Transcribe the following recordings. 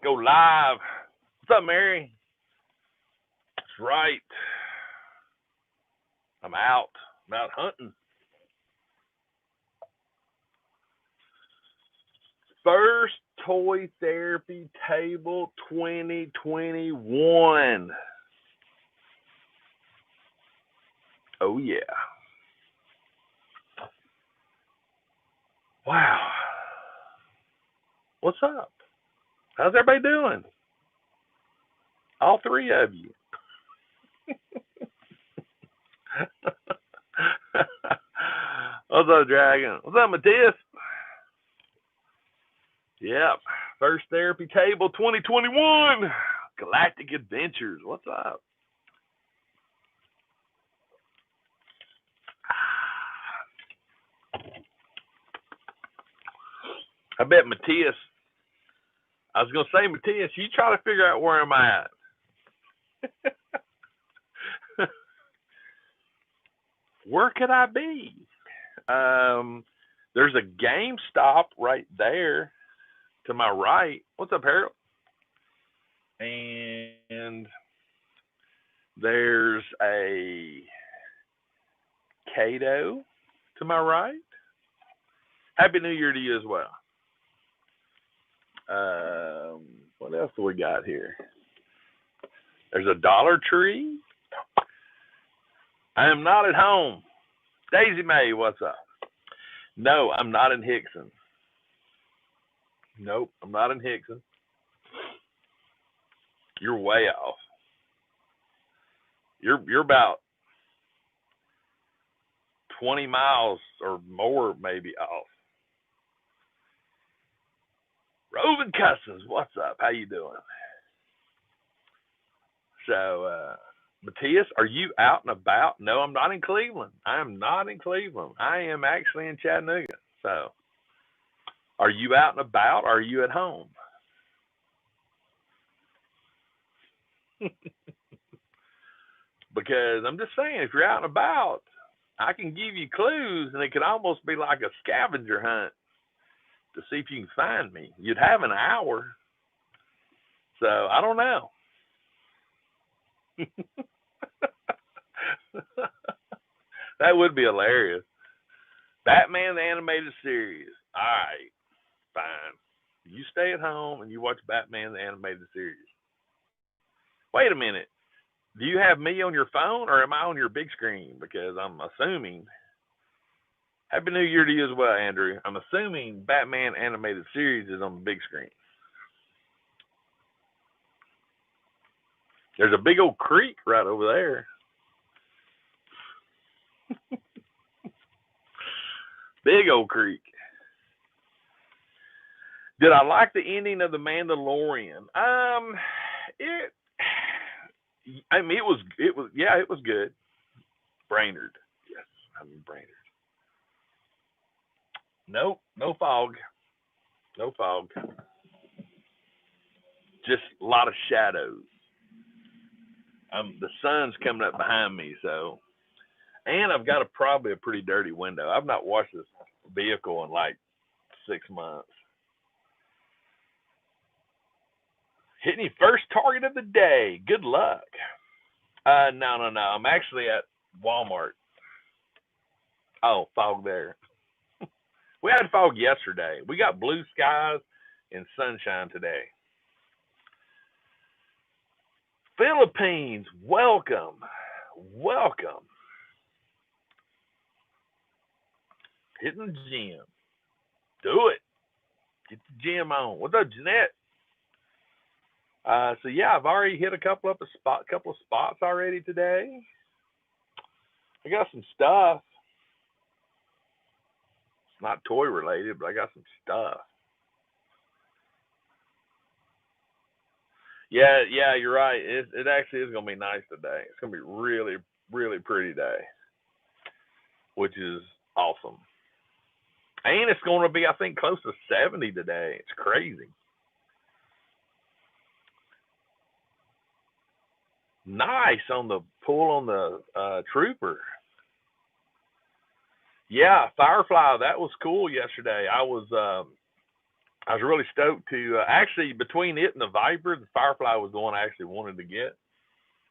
go live. What's up, Mary? That's right. I'm out. I'm out hunting. First Toy Therapy Table 2021. Oh, yeah. Wow. What's up? How's everybody doing? All three of you. What's up, Dragon? What's up, Matthias? Yep. First Therapy Table 2021. Galactic Adventures. What's up? I bet Matthias, I was going to say, Matthias, you try to figure out where I'm at. Where could I be? There's a GameStop right there to my right. What's up, Harold? And there's a Cato to my right. Happy New Year to you as well. What else do we got here? There's a Dollar Tree. I am not at home. Daisy May, what's up? No, I'm not in Hickson. Nope, I'm not in Hickson. You're way off. You're about 20 miles or more maybe off. Roving Customs, what's up? How you doing? So, Matthias, are you out and about? No, I'm not in Cleveland. I am not in Cleveland. I am actually in Chattanooga. So, are you out and about or are you at home? Because I'm just saying, if you're out and about, I can give you clues and it could almost be like a scavenger hunt to see if you can find me. You'd have an hour. So, I don't know. That would be hilarious. Batman the Animated Series. All right, fine. You stay at home and you watch Batman the Animated Series. Wait a minute. Do you have me on your phone or am I on your big screen? Because I'm assuming. Happy New Year to you as well, Andrew. I'm assuming Batman Animated Series is on the big screen. There's a big old creek right over there. Big old creek. Did I like the ending of The Mandalorian? It it was good. Brainerd. Yes, I'm in Brainerd. Nope, no fog. No fog. Just a lot of shadows. The sun's coming up behind me, so, and I've got probably a pretty dirty window. I've not washed this vehicle in like 6 months. Hitting your first target of the day. Good luck. No. I'm actually at Walmart. Oh, fog there. We had fog yesterday. We got blue skies and sunshine today. Philippines, welcome. Welcome. Hitting the gym. Do it. Get the gym on. What's up, Jeanette? So yeah, I've already hit a couple of spots already today. I got some stuff. It's not toy related, but I got some stuff. Yeah, you're right. It actually is gonna be nice today. It's gonna be really, really pretty day, which is awesome. And it's gonna be, I think, close to 70 today. It's crazy. Nice on the pull on the trooper. Yeah, Firefly. That was cool yesterday. I was really stoked to actually, between it and the Viper, the Firefly was the one I actually wanted to get.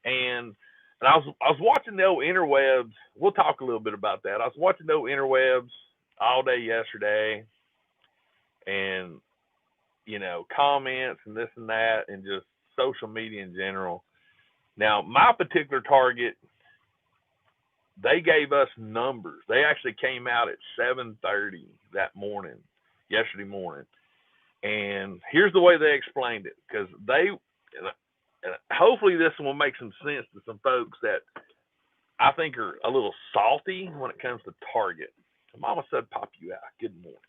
And I was watching the old interwebs. We'll talk a little bit about that. I was watching the old interwebs all day yesterday, and comments and this and that, and just social media in general. Now, my particular target, they gave us numbers. They actually came out at 7:30 that morning, yesterday morning, and here's the way they explained it, because hopefully this will make some sense to some folks that I think are a little salty when it comes to Target. Mama said, "Pop you out." Good morning.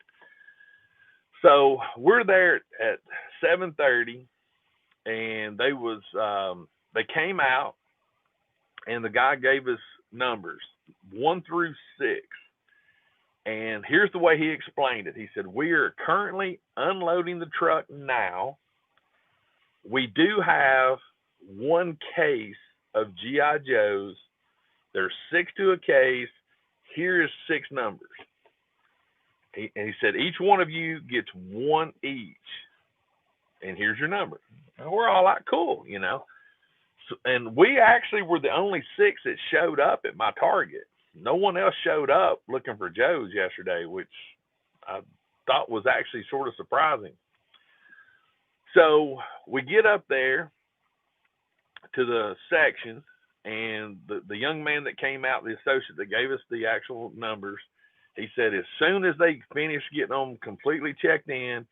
So we're there at 7:30, and they came out, and the guy gave us numbers 1 through 6. And here's the way he explained it. He said, "We are currently unloading the truck now. We do have one case of G.I. Joes. There's 6 to a case. Here's 6 numbers." And he said, "Each one of you gets 1 each. And here's your number." And we're all like, cool, So, and we actually were the only 6 that showed up at my Target. No one else showed up looking for Joes yesterday, which I thought was actually sort of surprising. So we get up there to the section, and the young man that came out, the associate that gave us the actual numbers, he said, as soon as they finish getting them completely checked in,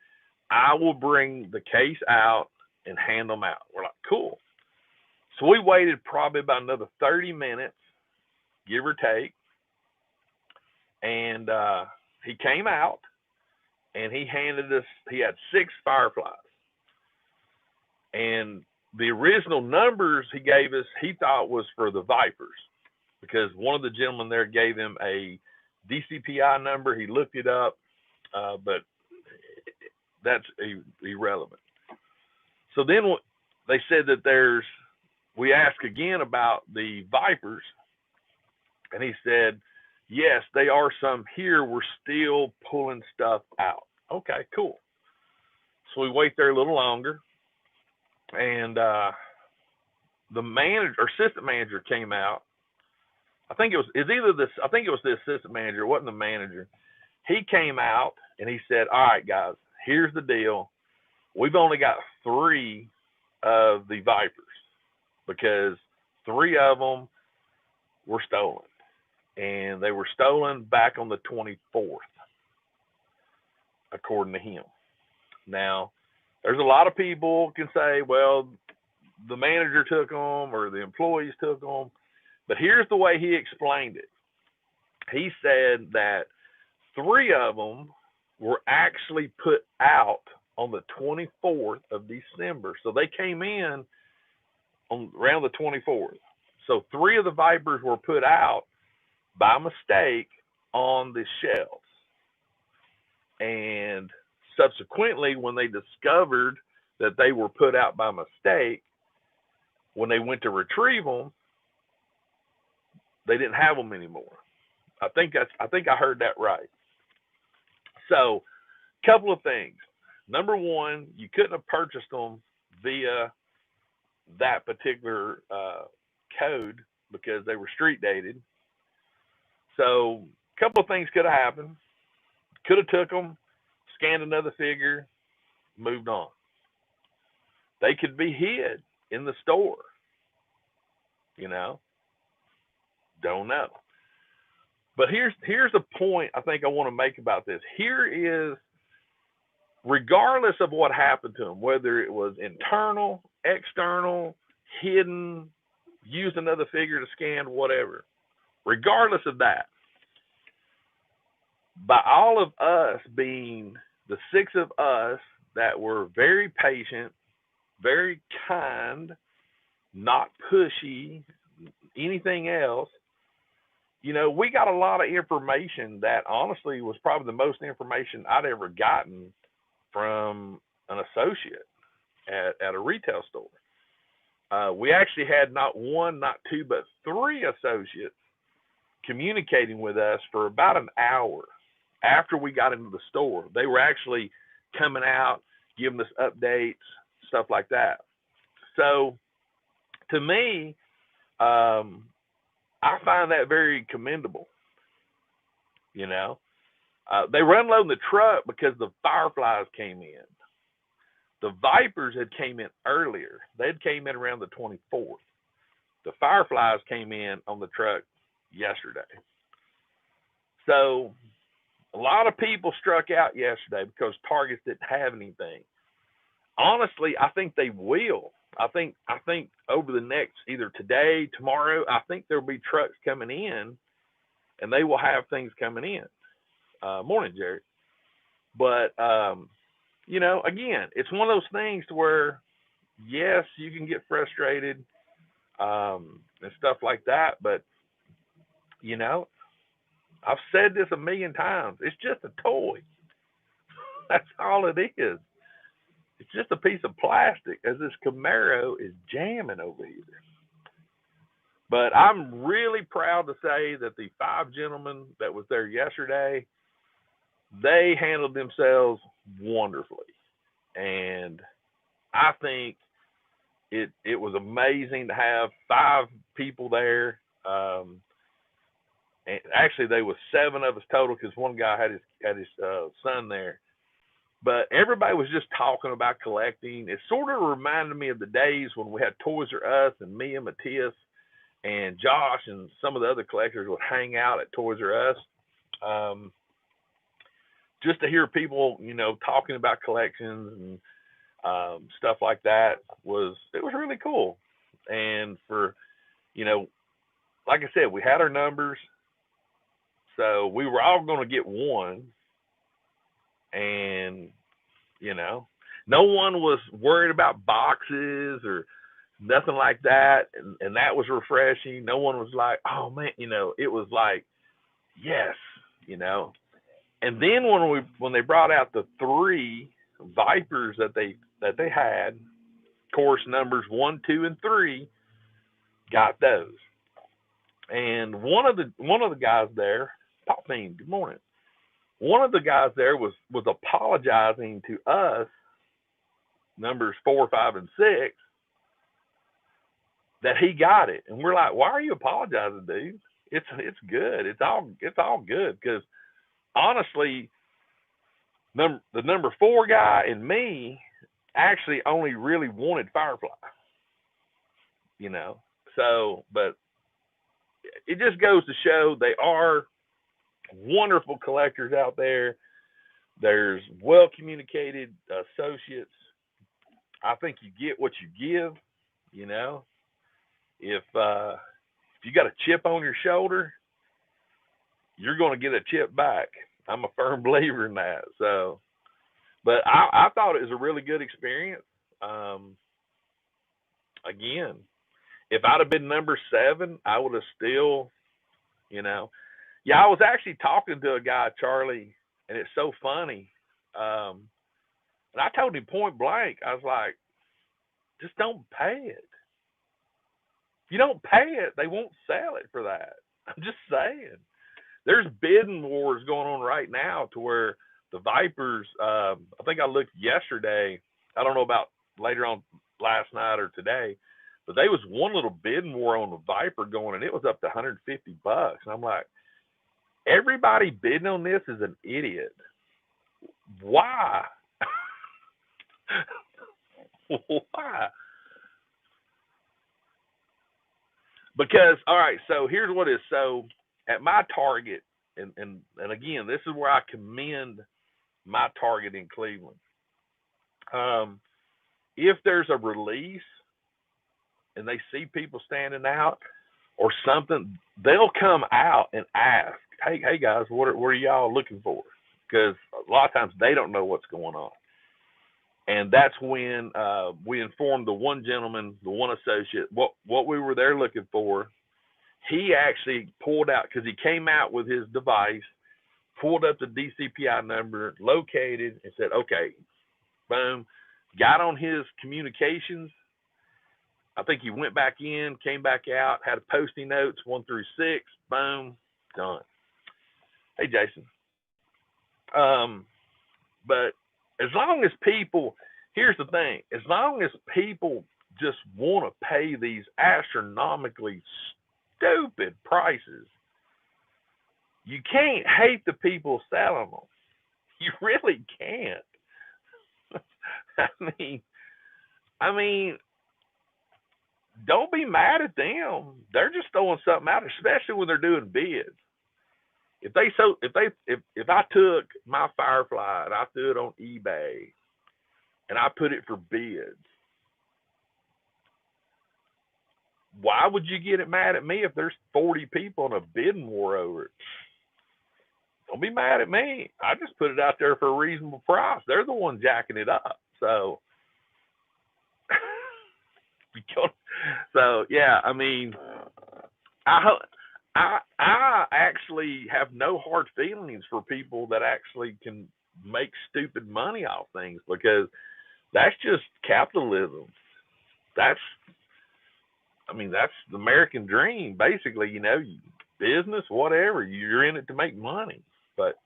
I will bring the case out and hand them out. We're like, cool. So we waited probably about another 30 minutes, give or take. And he came out, and he handed us, he had 6 Fireflies. And the original numbers he gave us, he thought was for the Vipers, because one of the gentlemen there gave him a DCPI number. He looked it up, but that's irrelevant. So then they said that we asked again about the Vipers, and he said, yes, they are some here. We're still pulling stuff out. Okay, cool. So we wait there a little longer, and the manager or assistant manager came out. I think it was the assistant manager. It wasn't the manager. He came out and he said, all right, guys, here's the deal. We've only got 3 of the Vipers because 3 of them were stolen. And they were stolen back on the 24th, according to him. Now, there's a lot of people can say, well, the manager took them or the employees took them. But here's the way he explained it. He said that 3 of them were actually put out on the 24th of December. So they came in around the 24th. So 3 of the Vipers were put out by mistake on the shelves. And subsequently, when they discovered that they were put out by mistake, when they went to retrieve them, they didn't have them anymore. I think I heard that right. So, a couple of things. Number one, you couldn't have purchased them via that particular code because they were street dated. So, a couple of things could have happened. Could have took them, scanned another figure, moved on. They could be hid in the store. Don't know. But here's the point I think I want to make about this. Here is, regardless of what happened to them, whether it was internal, external, hidden, used another figure to scan, whatever, regardless of that, by all of us being the 6 of us that were very patient, very kind, not pushy, anything else, we got a lot of information that honestly was probably the most information I'd ever gotten from an associate at a retail store. We actually had not 1, not 2, but 3 associates communicating with us for about an hour after we got into the store. They were actually coming out, giving us updates, stuff like that. So to me, I find that very commendable. You know, they were unloading the truck because the Fireflies came in. The Vipers had came in earlier. They'd came in around the 24th. The Fireflies came in on the truck yesterday. So a lot of people struck out yesterday because Targets didn't have anything. Honestly, I think they will. I think over the next, either today, tomorrow, I think there'll be trucks coming in, and they will have things coming in. Morning, Jerry. But you know, again, it's one of those things to where, yes, you can get frustrated and stuff like that, but you know, I've said this a million times. It's just a toy. That's all it is. It's just a piece of plastic as this Camaro is jamming over here. But I'm really proud to say that the 5 gentlemen that was there yesterday, they handled themselves wonderfully. And I think it was amazing to have 5 people there. And actually, there was 7 of us total because one guy had his son there. But everybody was just talking about collecting. It sort of reminded me of the days when we had Toys R Us, and me and Matthias and Josh and some of the other collectors would hang out at Toys R Us. Just to hear people, you know, talking about collections and stuff like that was really cool. And for, you know, like I said, we had our numbers, so we were all going to get one. And, you know, no one was worried about boxes or nothing like that. And that was refreshing. No one was like, oh, man, you know, it was like, yes, you know. And then when they brought out the 3 Vipers that they had, course numbers 1, 2, and 3, got those. And one of the guys there, Poppine, good morning. One of the guys there was apologizing to us, numbers 4, 5, and 6, that he got it, and we're like, why are you apologizing, dude? It's good. It's all good, because honestly, the number 4 guy and me actually only really wanted Firefly, you know. So, but it just goes to show they are wonderful collectors out there. There's well communicated associates. I think you get what you give, you know. If you got a chip on your shoulder, you're going to get a chip back. I'm a firm believer in that. So, but I thought it was a really good experience. Again, if I'd have been number 7, I would have still, you know. Yeah, I was actually talking to a guy, Charlie, and it's so funny. And I told him point blank, I was like, just don't pay it. If you don't pay it, they won't sell it for that. I'm just saying. There's bidding wars going on right now to where the Vipers, I think I looked yesterday, I don't know about later on last night or today, but there was one little bidding war on the Viper going, and it was up to $150. And I'm like, everybody bidding on this is an idiot. Why? Why? Because, all right, so here's what it is. So at my Target, and again, this is where I commend my Target in Cleveland. If there's a release and they see people standing out or something, they'll come out and ask, hey guys, what are y'all looking for? Because a lot of times they don't know what's going on. And that's when we informed the one gentleman, the one associate, what we were there looking for. He actually pulled out, because he came out with his device, pulled up the DCPI number, located, and said, okay, boom, got on his communications. I think he went back in, came back out, had posting notes 1 through 6, boom, done. Hey, Jason. But as long as people, here's the thing, as long as people just want to pay these astronomically stupid prices, you can't hate the people selling them. You really can't. I mean, I mean, don't be mad at them. They're just throwing something out, especially when they're doing bids. If I took my Firefly and I threw it on eBay and I put it for bids, why would you get it mad at me if there's 40 people in a bidding war over it? Don't be mad at me. I just put it out there for a reasonable price. They're the ones jacking it up. So, yeah. I mean, I actually have no hard feelings for people that actually can make stupid money off things, because that's just capitalism. That's that's the American dream, basically. Business, whatever. You're in it to make money. But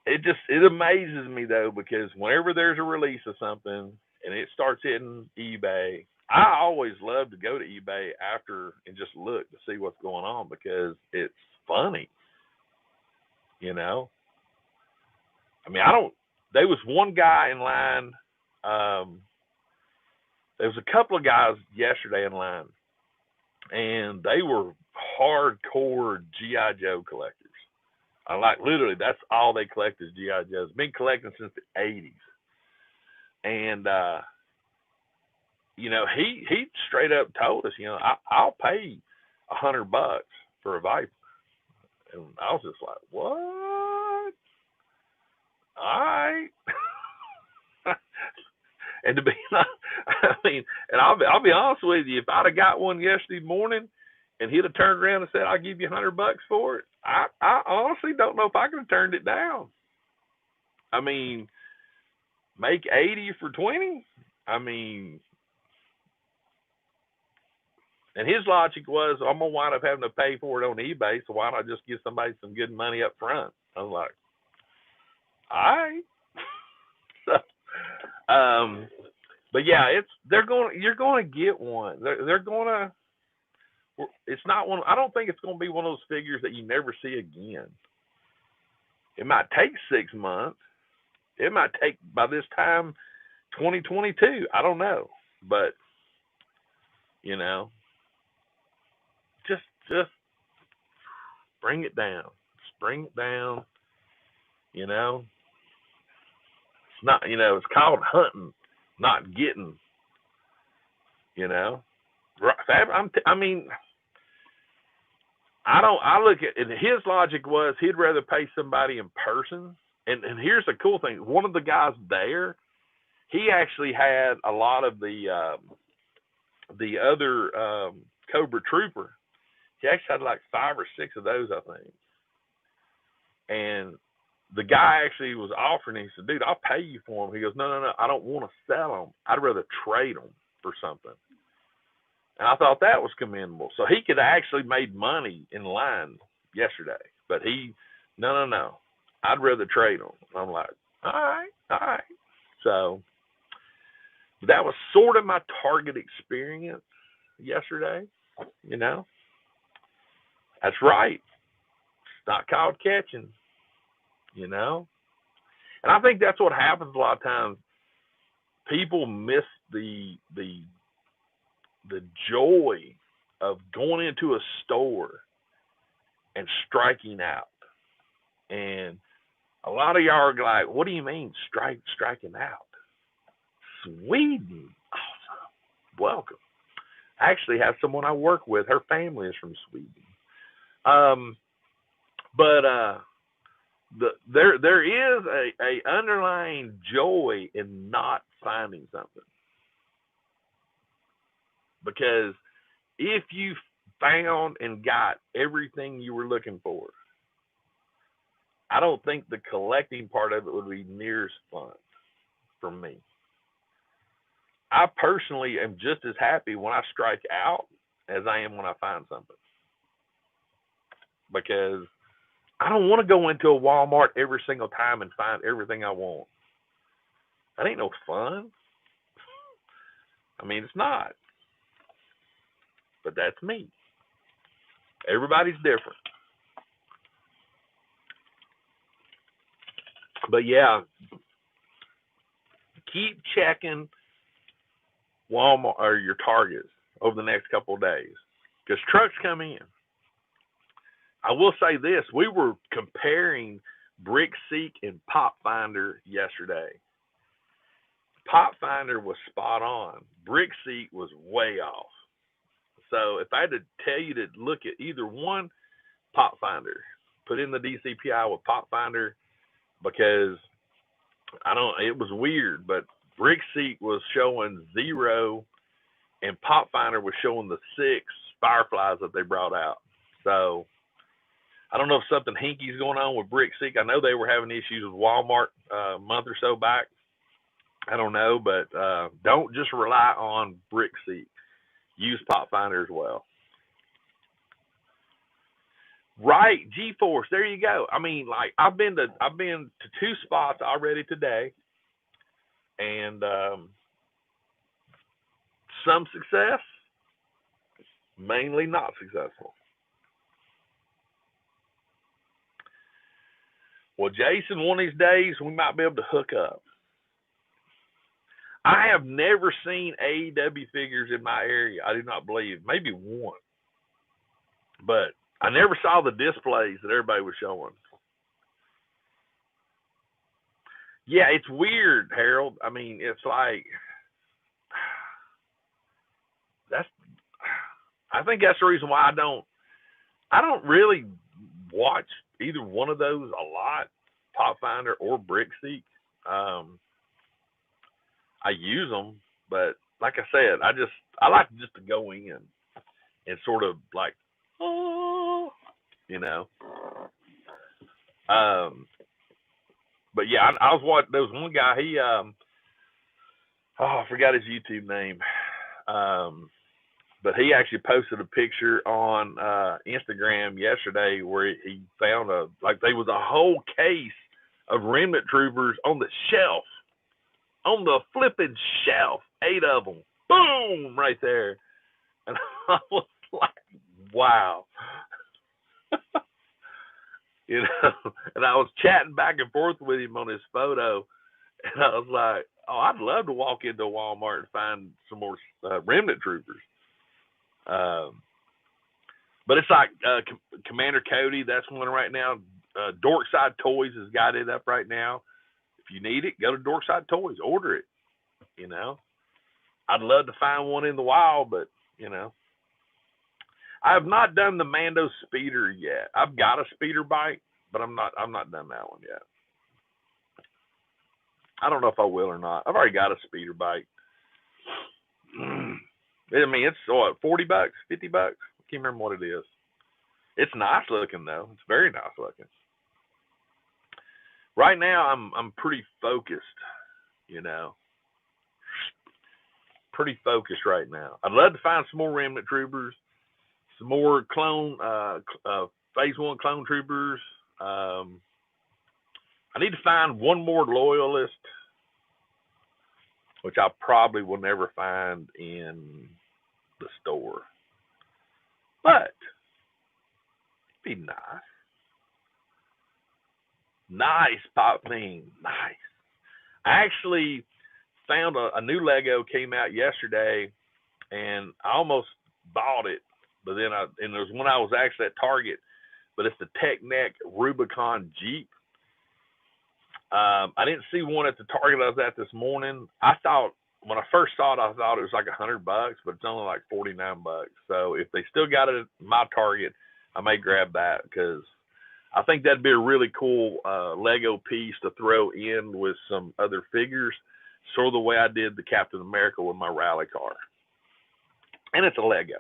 it amazes me though, because whenever there's a release of something and it starts hitting eBay, I always love to go to eBay after and just look to see what's going on, because it's funny. There was one guy in line. There was a couple of guys yesterday in line, and they were hardcore G.I. Joe collectors. Literally, that's all they collect is G.I. Joes. Been collecting since the 80s. And, he straight up told us, I'll pay $100 for a Viper. And I was just like, what? All right. And I'll be honest with you, if I'd have got one yesterday morning and he'd have turned around and said, I'll give you $100 for it, I honestly don't know if I could have turned it down. Make 80 for 20? And his logic was, I'm going to wind up having to pay for it on eBay, so why don't I just give somebody some good money up front? I was like, all right. So, but yeah, you're going to get one. They're going to. It's not one. I don't think it's going to be one of those figures that you never see again. It might take 6 months. It might take, by this time, 2022. I don't know, but just bring it down. Just bring it down. It's not. It's called hunting, not getting. I look at it. His logic was he'd rather pay somebody in person. And here's the cool thing: one of the guys there, he actually had a lot of the other Cobra Trooper. He actually had like 5 or 6 of those, I think. And the guy actually was offering. He said, "Dude, I'll pay you for them." He goes, "No, I don't want to sell them. I'd rather trade them for something." And I thought that was commendable. So he could have actually made money in line yesterday, but no. I'd rather trade them. I'm like, all right. So that was sort of my Target experience yesterday. That's right. It's not called catching. And I think that's what happens a lot of times. People miss the joy of going into a store and striking out. And a lot of y'all are like, what do you mean striking out? Sweden. Awesome. Welcome. I actually have someone I work with. Her family is from Sweden. There is a underlying joy in not finding something. Because if you found and got everything you were looking for, I don't think the collecting part of it would be near as fun for me. I personally am just as happy when I strike out as I am when I find something. Because I don't want to go into a Walmart every single time and find everything I want. That ain't no fun. I mean, it's not. But that's me. Everybody's different. But yeah, keep checking Walmart or your Targets over the next couple of days because trucks come in. I will say this: we were comparing BrickSeek and Pop Finder yesterday. Pop Finder was spot on. BrickSeek was way off. So if I had to tell you to look at either one, Pop Finder, put in the DCPI with Pop Finder because it was weird, but BrickSeek was showing 0 and Pop Finder was showing the 6 Fireflies that they brought out. So I don't know if something hinky's going on with BrickSeek. I know they were having issues with Walmart a month or so back. I don't know, but don't just rely on BrickSeek. Use Pop Finder as well. Right, G-Force. There you go. I mean, like I've been to 2 spots already today, and some success, mainly not successful. Well, Jason, one of these days we might be able to hook up. I have never seen AEW figures in my area. I do not believe. Maybe one. But I never saw the displays that everybody was showing. Yeah, it's weird, Harold. I mean, it's like I think that's the reason why I don't really watch either one of those a lot, Pop Finder or BrickSeek. I use them, but like I said, I like just to go in and sort of like, oh, you know. But yeah, I was watching. There was one guy. He I forgot his YouTube name. But he actually posted a picture on Instagram yesterday where he found there was a whole case of Remnant Troopers on the shelf, on the flipping shelf, 8 of them, boom, right there, and I was like, wow, you know. And I was chatting back and forth with him on his photo, and I was like, oh, I'd love to walk into Walmart and find some more Remnant Troopers. But it's like Commander Cody, that's one right now. Dorkside Toys has got it up right now. If you need it, go to Dorkside Toys, order it. You know, I'd love to find one in the wild, but you know, I have not done the Mando speeder yet. I've got a speeder bike, but I'm not done that one yet. I don't know if I will or not. I've already got a speeder bike. I mean, it's what, $40, $50? I can't remember what it is. It's nice looking though. It's very nice looking. Right now, I'm pretty focused. You know, pretty focused right now. I'd love to find some more Remnant Troopers, some more clone Phase 1 clone troopers. I need to find one more loyalist, which I probably will never find in the store. But it'd be nice. Nice, Pop Fiend. Nice. I actually found a new Lego came out yesterday, and I almost bought it, but then there was one I was actually at Target, but it's the Technic Rubicon Jeep. I didn't see one at the Target I was at this morning. I thought when I first saw it, I thought it was like $100, but it's only like $49. So if they still got it at my Target, I may grab that because I think that'd be a really cool Lego piece to throw in with some other figures, sort of the way I did the Captain America with my rally car. And it's a Lego.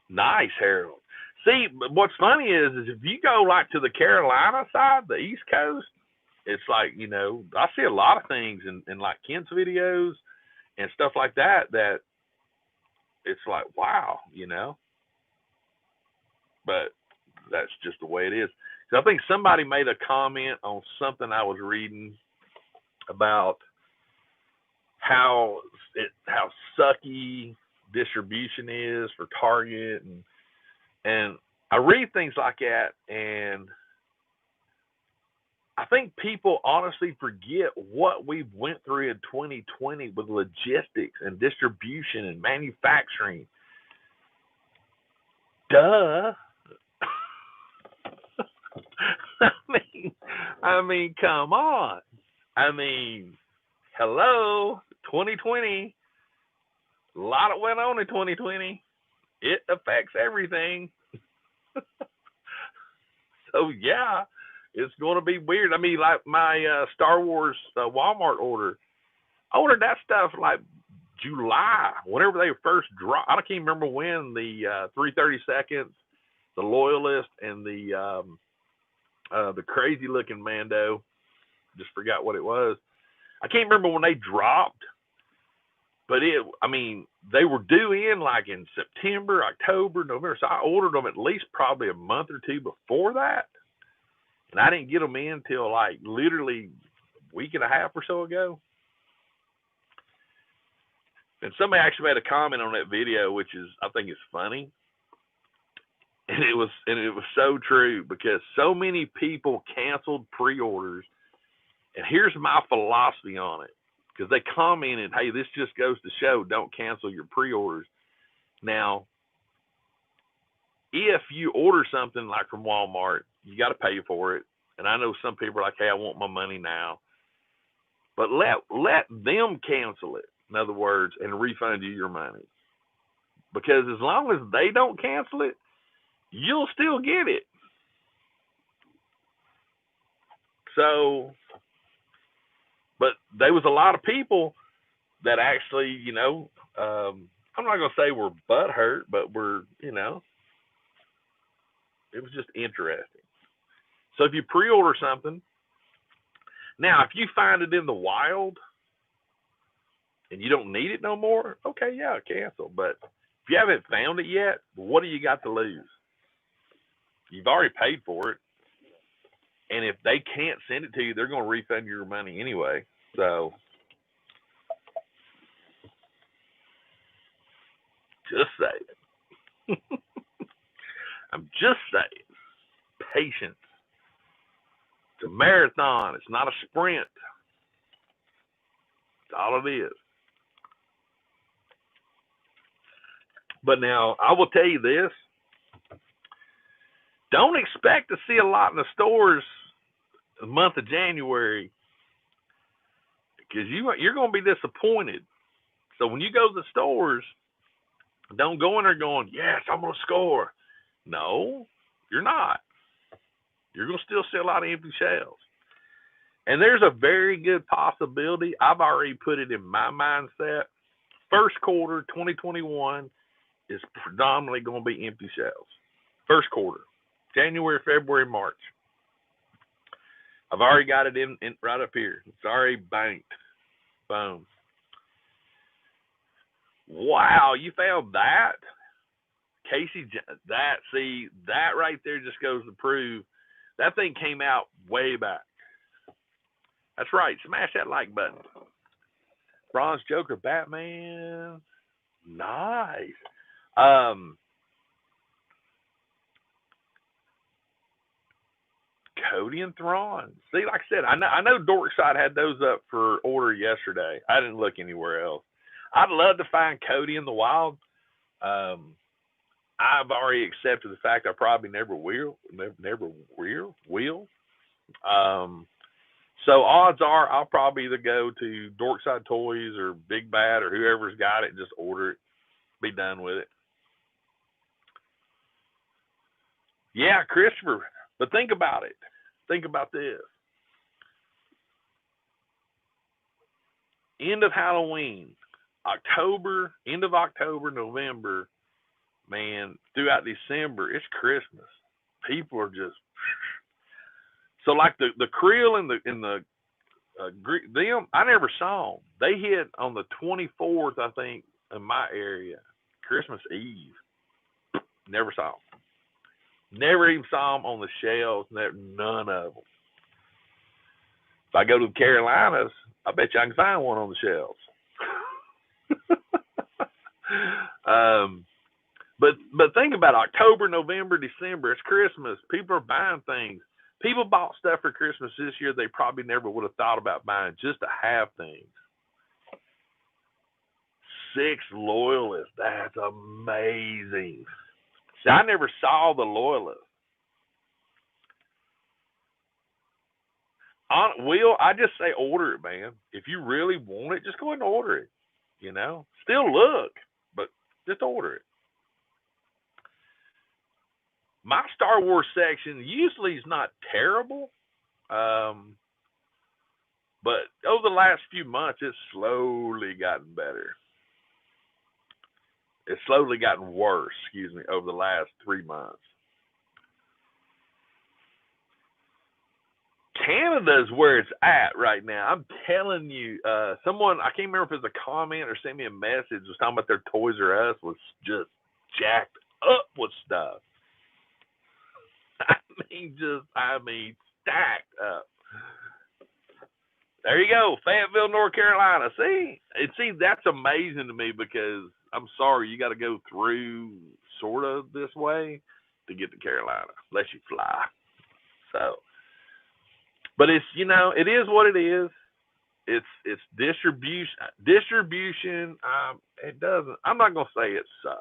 Nice, Harold. See, what's funny is if you go like to the Carolina side, the East Coast, it's like, you know, I see a lot of things in like Kent's videos and stuff like that it's like, wow, you know. But that's just the way it is. So I think somebody made a comment on something I was reading about how sucky distribution is for Target, and I read things like that, and I think people honestly forget what we went through in 2020 with logistics and distribution and manufacturing. Duh. I mean, come on. I mean, hello, 2020. A lot that went on in 2020. It affects everything. So yeah, it's going to be weird. I mean, like my Star Wars Walmart order. I ordered that stuff like July, whenever they first dropped. I can't remember when the 332nds, the Loyalist, and the crazy looking Mando. Just forgot what it was. I can't remember when they dropped, but I mean, they were due in like in September, October, November. So I ordered them at least probably a month or two before that, and I didn't get them in till like literally a week and a half or so ago. And somebody actually made a comment on that video, which is I think is funny, and it was so true because so many people canceled pre-orders. And here's my philosophy on it, because they commented, hey, this just goes to show don't cancel your pre-orders. Now, if you order something like from Walmart, you got to pay for it. And I know some people are like, hey, I want my money now. But let them cancel it, in other words, and refund you your money. Because as long as they don't cancel it, you'll still get it. So, but there was a lot of people that actually, I'm not going to say we're butthurt, but it was just interesting. So if you pre-order something, now if you find it in the wild and you don't need it no more, okay, yeah, cancel. But if you haven't found it yet, what do you got to lose? You've already paid for it. And if they can't send it to you, they're going to refund your money anyway. So just saying. I'm just saying. Patience. It's a marathon. It's not a sprint. That's all it is. But now, I will tell you this. Don't expect to see a lot in the stores the month of January, because you're going to be disappointed. So when you go to the stores, don't go in there going, yes, I'm going to score. No, you're not. You're going to still see a lot of empty shelves. And there's a very good possibility, I've already put it in my mindset, first quarter 2021 is predominantly going to be empty shelves. First quarter, January, February, March. I've already got it in right up here. It's already banked. Boom. Wow, you found that? Casey, that right there just goes to prove that thing came out way back. That's right. Smash that like button. Bronze Joker, Batman. Nice. Cody and Thrawn. See, like I said, I know Dorkside had those up for order yesterday. I didn't look anywhere else. I'd love to find Cody in the wild. I've already accepted the fact I probably never will. So odds are I'll probably either go to Dorkside Toys or Big Bad or whoever's got it and just order it. Be done with it. Yeah, Christopher. But think about it. Think about this. End of Halloween, end of October, November, man, throughout December, it's Christmas. People are just so like the Creel and the them. I never saw them. They hit on the 24th, I think, in my area. Christmas Eve. Never saw them. Never even saw them on the shelves. None of them. If I go to the Carolinas, I bet you I can find one on the shelves. But think about October, November, December. It's Christmas. People are buying things. People bought stuff for Christmas this year they probably never would have thought about buying just to have things. 6 loyalists. That's amazing. See, I never saw the loyalists. Will, I just say order it, man. If you really want it, just go ahead and order it. Still look, but just order it. My Star Wars section usually is not terrible, but over the last few months, it's slowly gotten better. It's slowly gotten worse, over the last 3 months. Canada's where it's at right now. I'm telling you, someone, I can't remember if it was a comment or sent me a message, was talking about their Toys R Us was just jacked up with stuff. I mean, stacked up. There you go, Fayetteville, North Carolina. See, that's amazing to me because I'm sorry, you got to go through sort of this way to get to Carolina, unless you fly. So, but it's it is what it is. It's distribution. It doesn't. I'm not gonna say it sucks.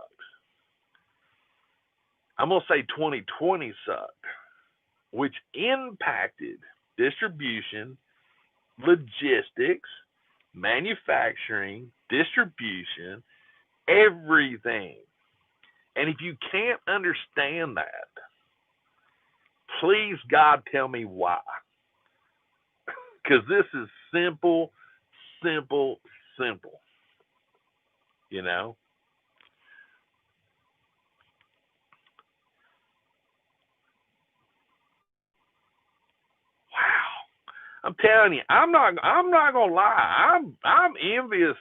I'm gonna say 2020 sucked, which impacted distribution, logistics, manufacturing, distribution, everything. And if you can't understand that, please, God, tell me why. Because this is simple. I'm telling you, I'm not gonna lie. I'm envious.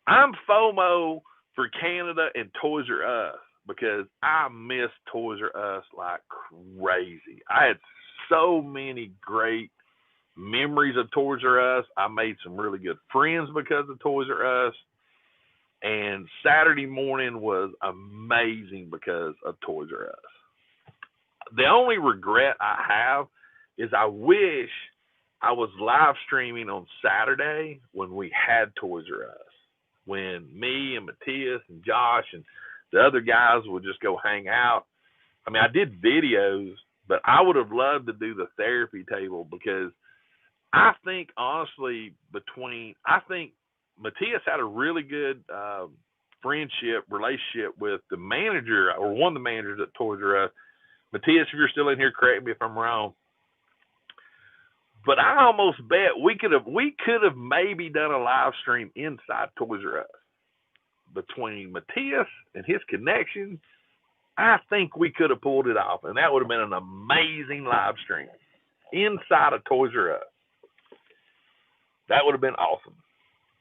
I'm FOMO for Canada and Toys R Us because I miss Toys R Us like crazy. I had so many great memories of Toys R Us. I made some really good friends because of Toys R Us. And Saturday morning was amazing because of Toys R Us. The only regret I have is I wish I was live streaming on Saturday when we had Toys R Us. When me and Matthias and Josh and the other guys would just go hang out. I mean, I did videos, but I would have loved to do the therapy table because I think, honestly, I think Matthias had a really good relationship with the manager or one of the managers at Toys R Us. Matthias, if you're still in here, correct me if I'm wrong. But I almost bet we could have maybe done a live stream inside Toys R Us. Between Matthias and his connection, I think we could have pulled it off, and that would have been an amazing live stream inside of Toys R Us. That would have been awesome.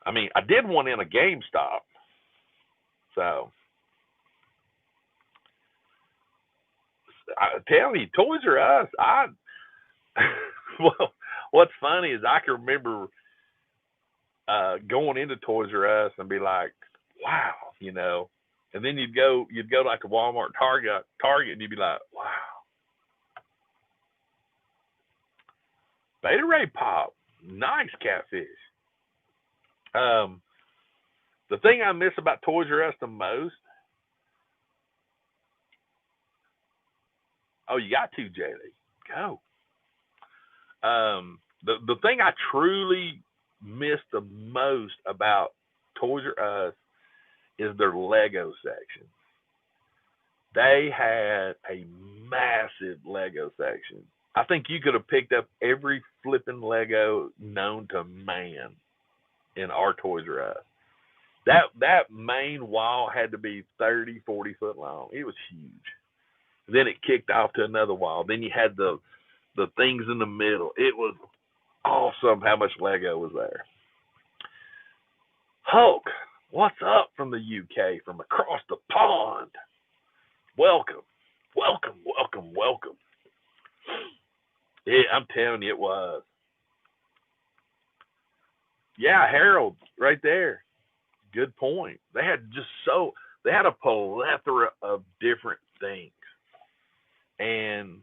I mean, I did one in a GameStop, so I tell you, Toys R Us. Well, what's funny is I can remember going into Toys R Us and be like, wow, and then you'd go like to Walmart, Target, and you'd be like, wow. Beta Ray Pop, nice catfish. The thing I miss about Toys R Us the most. Oh, you got to, JD. Go. The thing I truly miss the most about Toys R Us is their Lego section. They had a massive Lego section. I think you could have picked up every flipping Lego known to man in our Toys R Us. That main wall had to be 30, 40 foot long. It was huge. Then it kicked off to another wall. Then you had the things in the middle. It was awesome how much Lego was there. Hulk. What's up from the UK, from across the pond? Welcome, welcome, welcome, welcome. Yeah, I'm telling you, it was. Yeah, Harold, right there. Good point. They had a plethora of different things. And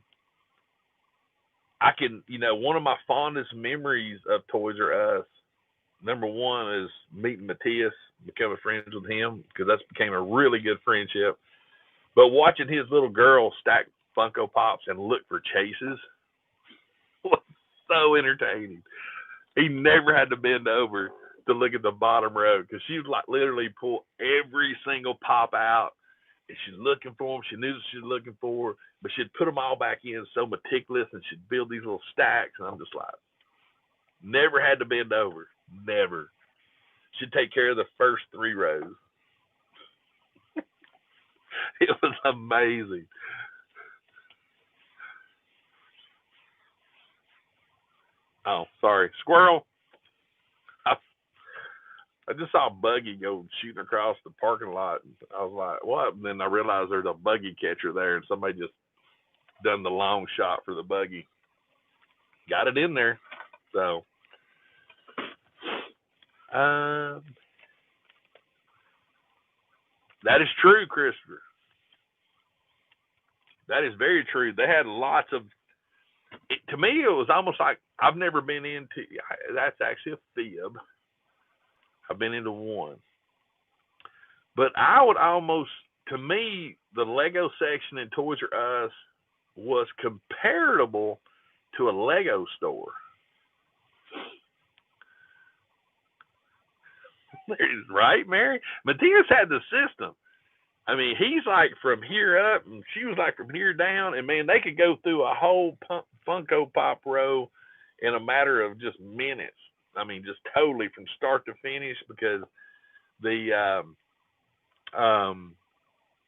one of my fondest memories of Toys R Us, number one is meeting Matthias, becoming friends with him, because that's became a really good friendship. But watching his little girl stack Funko Pops and look for chases was so entertaining. He never had to bend over to look at the bottom row because she would like literally pull every single pop out and she's looking for them. She knew what she was looking for, but she'd put them all back in so meticulous and she'd build these little stacks. And I'm just like, never had to bend over. Never. She'd take care of the first three rows. It was amazing. Oh, sorry. Squirrel. I just saw a buggy go shooting across the parking lot. And I was like, what? And then I realized there's a buggy catcher there, and somebody just done the long shot for the buggy. Got it in there. So, that is true, Christopher. That is very true. They had lots of. To me, it was almost like I've never been into. That's actually a fib. I've been into one, but I would almost, to me, the Lego section in Toys R Us was comparable to a Lego store. Right, Mary? Matthias had the system. I mean, he's like from here up, and she was like from here down, and man, they could go through a whole Funko Pop row in a matter of just minutes. I mean, just totally from start to finish because the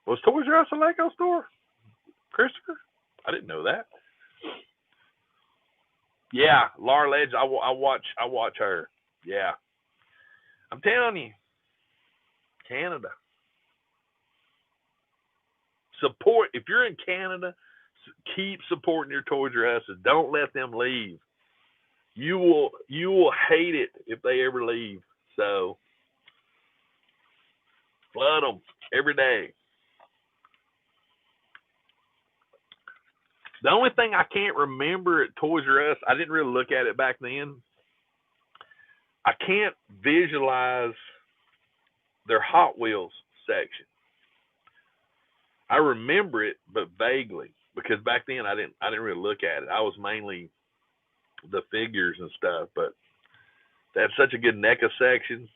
was Toys R Us a Lego store, Christopher? I didn't know that. Yeah, Laura Ledge. I watch her. Yeah, I'm telling you, Canada. Support if you're in Canada, keep supporting your Toys R Us. Don't let them leave. You will hate it if they ever leave. So flood them every day. The only thing I can't remember at Toys R Us, I didn't really look at it back then. I can't visualize their Hot Wheels section. I remember it, but vaguely, because back then I didn't really look at it. I was mainly the figures and stuff, but they had such a good NECA section.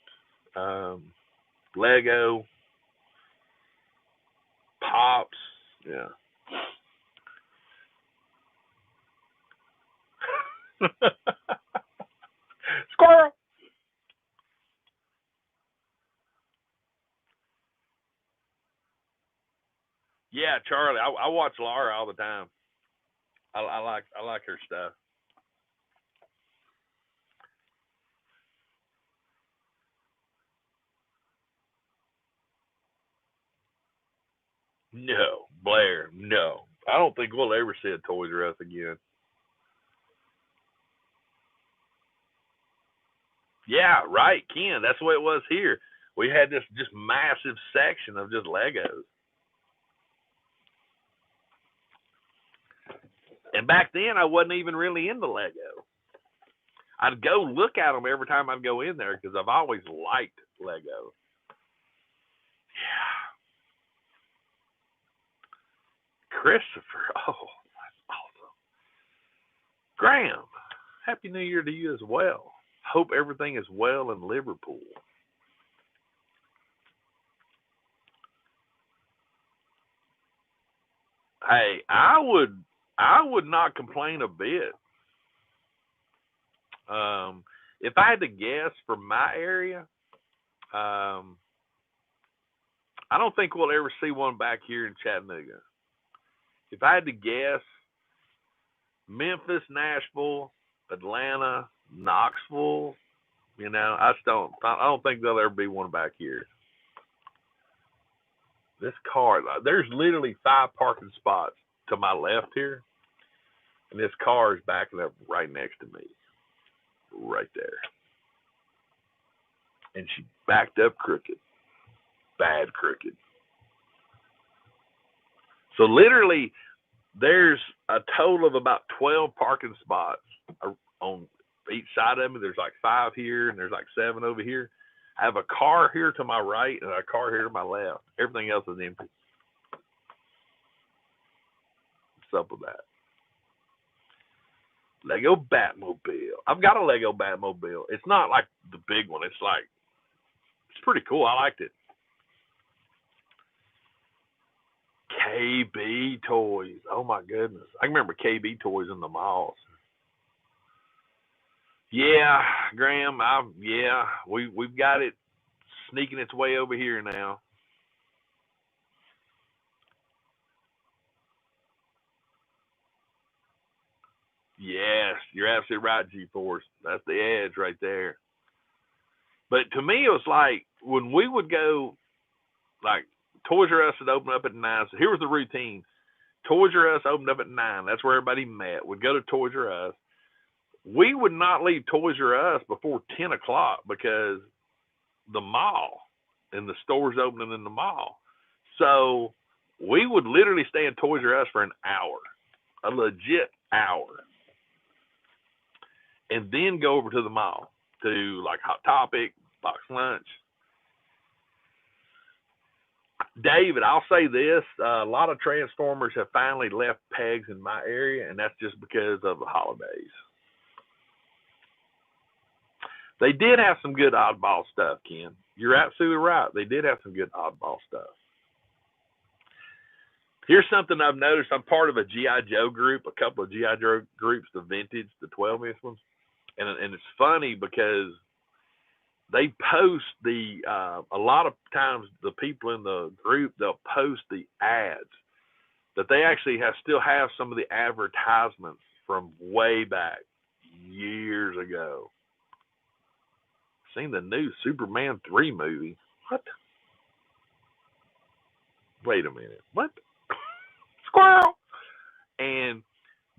Lego, Pops, yeah. Squirrel. Yeah, Charlie. I watch Laura all the time. I like her stuff. No, Blair. No, I don't think we'll ever see a Toys R Us again. Yeah, right, Ken. That's the way it was here. We had this just massive section of just Legos. And back then, I wasn't even really into Lego. I'd go look at them every time I'd go in there because I've always liked Lego. Yeah, Christopher. Oh, that's awesome. Graham, Happy New Year to you as well. Hope everything is well in Liverpool. Hey, I would not complain a bit. If I had to guess for my area, um, I don't think we'll ever see one back here in Chattanooga. If I had to guess, Memphis, Nashville, Atlanta, Knoxville, I don't think there'll ever be one back here. This car, there's literally 5 parking spots to my left here, and this car is backing up right next to me, right there. And she backed up crooked, bad crooked. So literally, there's a total of about 12 parking spots on each side of me. There's like 5 here, and there's like 7 over here. I have a car here to my right and a car here to my left. Everything else is empty. What's up with that? Lego Batmobile. I've got a Lego Batmobile. It's not like the big one. It's pretty cool. I liked it. KB Toys. Oh my goodness. I remember KB Toys in the malls. Yeah, Graham, we've got it sneaking its way over here now. Yes, you're absolutely right, G-Force. That's the edge right there. But to me, it was like when we would go, like Toys R Us would open up at 9. So here was the routine. Toys R Us opened up at 9. That's where everybody met. We'd go to Toys R Us. We would not leave Toys R Us before 10 o'clock because the mall and the stores opening in the mall. So we would literally stay in Toys R Us for an hour, a legit hour, and then go over to the mall to like Hot Topic, Box Lunch. David, I'll say this, a lot of Transformers have finally left pegs in my area, and that's just because of the holidays. They did have some good oddball stuff, Ken. You're absolutely right. They did have some good oddball stuff. Here's something I've noticed. I'm part of a G.I. Joe group, a couple of G.I. Joe groups, the vintage, the 12-inch ones. And it's funny because they post a lot of times the people in the group, they'll post the ads that they actually still have some of the advertisements from way back years ago. Seen the new Superman 3 movie. What? Wait a minute. What? Squirrel! And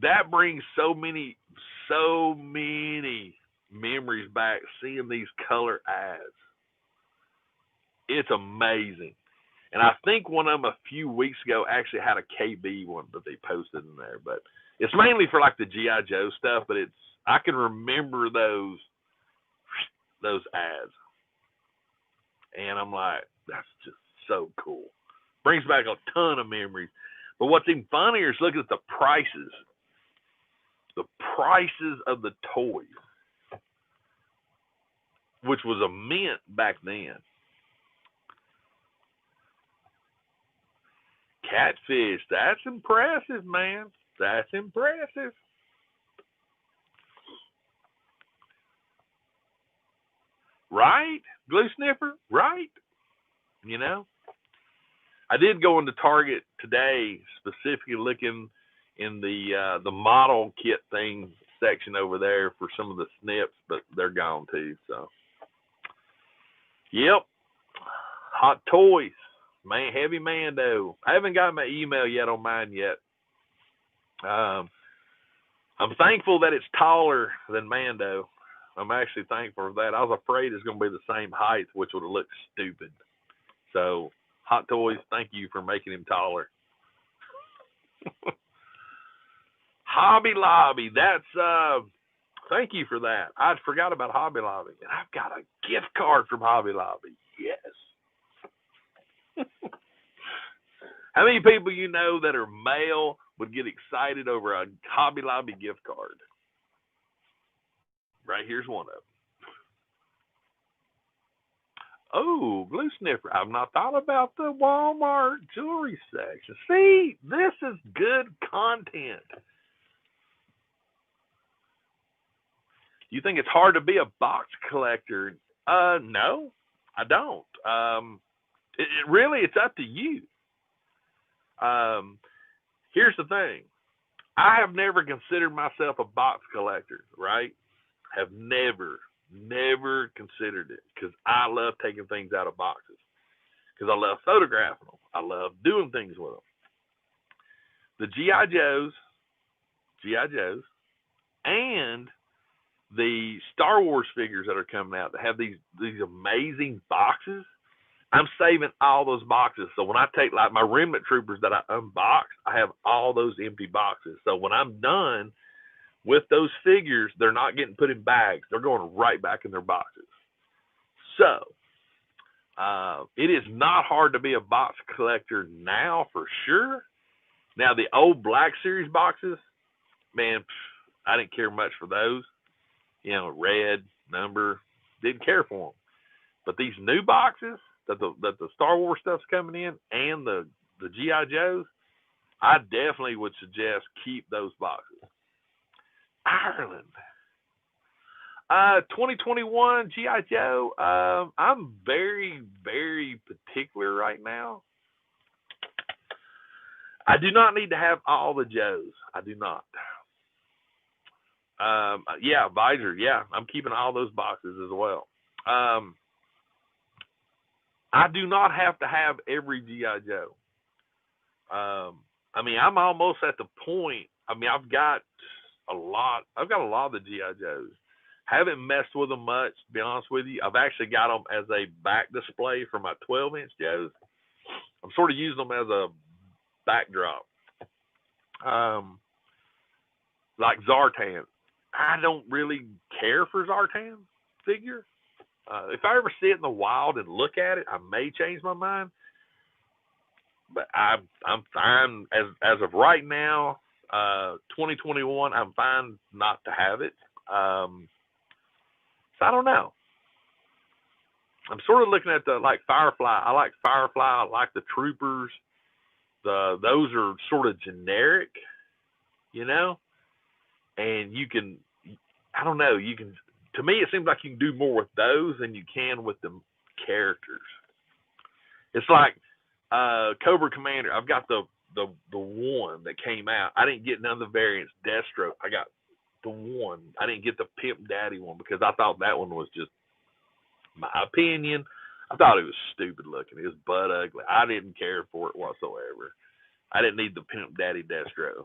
that brings so many memories back seeing these color ads. It's amazing. And I think one of them a few weeks ago actually had a KB one that they posted in there. But it's mainly for like the G.I. Joe stuff, but I can remember those ads. And I'm like, that's just so cool. Brings back a ton of memories. But what's even funnier is looking at the prices. The prices of the toys, which was a mint back then. Catfish, that's impressive, man. That's impressive. Right? Glue sniffer? Right? You know? I did go into Target today, specifically looking in the model kit thing section over there for some of the snips, but they're gone too. So, yep, Hot Toys, man, Heavy Mando. I haven't got my email yet on mine yet. I'm thankful that it's taller than Mando. I'm actually thankful for that. I was afraid it's going to be the same height, which would have looked stupid. So, Hot Toys, thank you for making him taller. Hobby Lobby, that's thank you for that. I forgot about Hobby Lobby, and I've got a gift card from Hobby Lobby. Yes. How many people you know that are male would get excited over a Hobby Lobby gift card? Right here's one of them. Oh, glue sniffer. I've not thought about the Walmart jewelry section. See, this is good content. You think it's hard to be a box collector? No, I don't. It really, it's up to you. Here's the thing. I have never considered myself a box collector, right? Have never considered it because I love taking things out of boxes because I love photographing them. I love doing things with them. The GI Joes, and the Star Wars figures that are coming out that have these amazing boxes. I'm saving all those boxes. So when I take like my Remnant Troopers that I unboxed, I have all those empty boxes. So when I'm done with those figures, they're not getting put in bags. They're going right back in their boxes. So it is not hard to be a box collector now for sure. Now the old Black Series boxes, man, I didn't care much for those. You know, red number, didn't care for them. But these new boxes that the Star Wars stuff's coming in, and the GI Joes, I definitely would suggest keep those boxes. Ireland. 2021 GI Joe. I'm very, very particular right now. I do not need to have all the Joes. I do not. Yeah, visor. Yeah, I'm keeping all those boxes as well. I do not have to have every GI Joe. I mean, I'm almost at the point. I mean, I've got a lot of the GI Joes. Haven't messed with them much, to be honest with you. I've actually got them as a back display for my 12-inch Joes. I'm sort of using them as a backdrop. Like Zartan. I don't really care for Zartan figure. If I ever see it in the wild and look at it, I may change my mind. But I'm fine as of right now. 2021, I'm fine not to have it. So I don't know. I'm sort of looking at the like Firefly. I like Firefly. I like the Troopers. Those are sort of generic, you know. And you can, I don't know. You can. To me, it seems like you can do more with those than you can with the characters. It's like Cobra Commander. I've got the one that came out. I didn't get none of the variants. Deathstroke. I got the one. I didn't get the Pimp Daddy one because I thought that one was just my opinion. I thought it was stupid looking. It was butt ugly. I didn't care for it whatsoever. I didn't need the Pimp Daddy Deathstroke.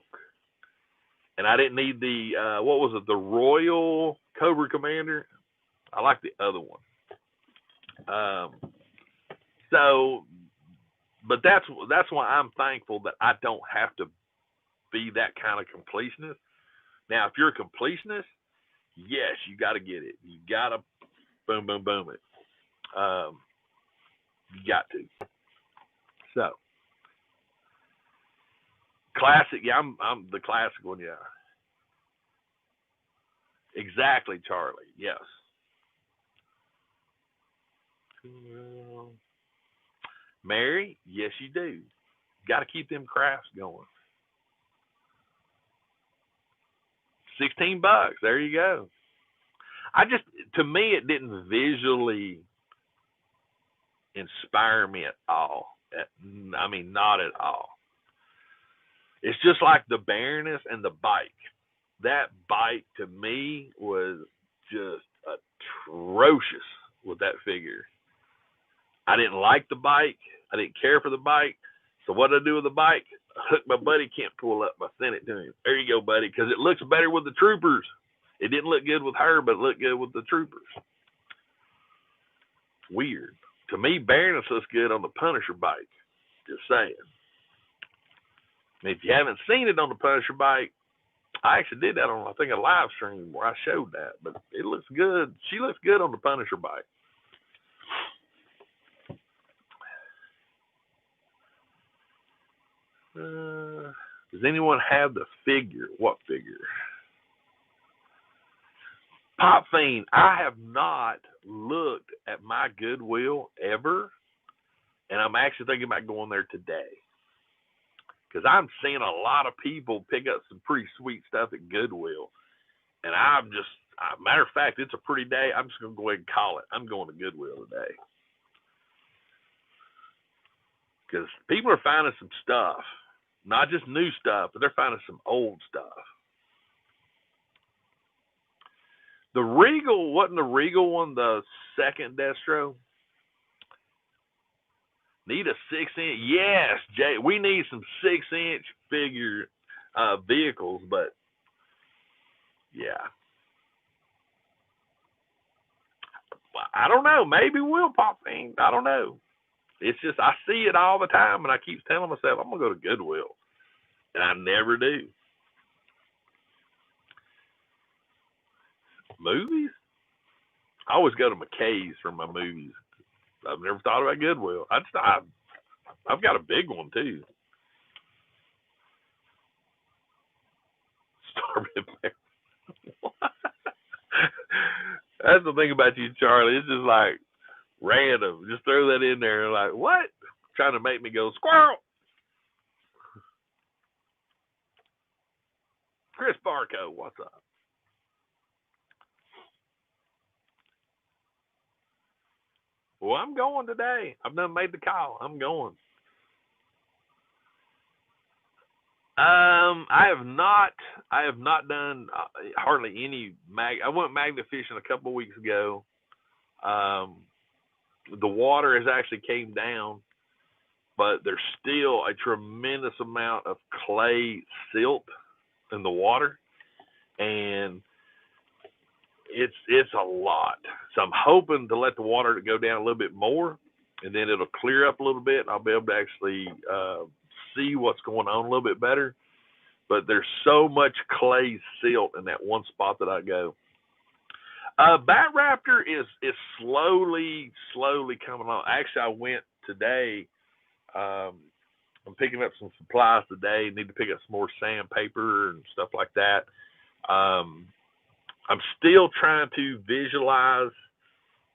And I didn't need the, what was it, the Royal Cobra Commander. I like the other one. But that's why I'm thankful that I don't have to be that kind of completionist. Now, if you're a completionist, yes, you got to get it. You got to boom, boom, boom it. You got to. So, classic. Yeah, I'm the classic one. Yeah. Exactly, Charlie. Yes. Mary, yes, you do. Got to keep them crafts going. $16. There you go. To me, it didn't visually inspire me at all. I mean, not at all. It's just like the Baroness and the bike. That bike to me was just atrocious with that figure. I didn't like the bike. I didn't care for the bike. So what did I do with the bike? I hooked my buddy can't pull up. I sent it to him. There you go, buddy, because it looks better with the Troopers. It didn't look good with her, but it looked good with the Troopers. Weird. To me, Baroness looks good on the Punisher bike. Just saying. And if you haven't seen it on the Punisher bike, I actually did that on, I think, a live stream where I showed that. But it looks good. She looks good on the Punisher bike. Does anyone have the figure? What figure? Pop Fiend. I have not looked at my Goodwill ever, and I'm actually thinking about going there today because I'm seeing a lot of people pick up some pretty sweet stuff at Goodwill, and matter of fact, it's a pretty day. I'm just going to go ahead and call it. I'm going to Goodwill today because people are finding some stuff. Not just new stuff, but they're finding some old stuff. The Regal, wasn't the Regal one the second Destro? Need a 6-inch. Yes, Jay. We need some 6-inch figure vehicles, but yeah. I don't know. Maybe we'll pop in. I don't know. It's just I see it all the time, and I keep telling myself I'm gonna go to Goodwill, and I never do. Movies? I always go to McKay's for my movies. I've never thought about Goodwill. I've got a big one too. Starving. That's the thing about you, Charlie. It's just like random. Just throw that in there, like what? Trying to make me go squirrel. Chris Barco, what's up? Well, I'm going today. I've done made the call. I'm going. I have not. I have not done hardly any mag. I went magnet fishing a couple of weeks ago. Um, the water has actually came down, but there's still a tremendous amount of clay silt in the water, and it's a lot. So I'm hoping to let the water go down a little bit more, and then it'll clear up a little bit. And I'll be able to actually see what's going on a little bit better. But there's so much clay silt in that one spot that I go. Bat Raptor is slowly coming on. Actually, I went today. I'm picking up some supplies today. Need to pick up some more sandpaper and stuff like that. I'm still trying to visualize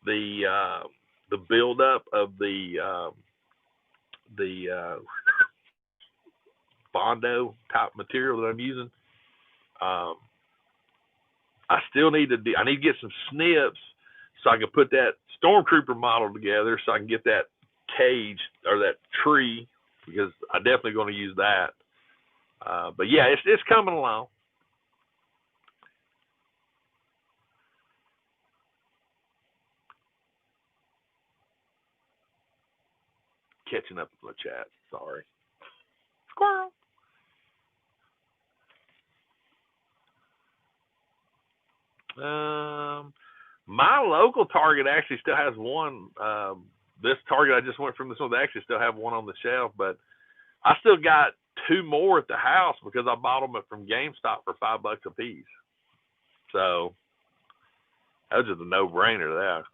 the buildup of the Bondo type material that I'm using. Um, I still need to I need to get some snips so I can put that Stormtrooper model together so I can get that cage or that tree because I'm definitely going to use that. But yeah, it's coming along. Catching up with the chat. Sorry. Squirrel. My local Target actually still has one. This Target I just went from this one, they actually still have one on the shelf, but I still got two more at the house because I bought them from GameStop for $5 a piece. So that was just a no-brainer there.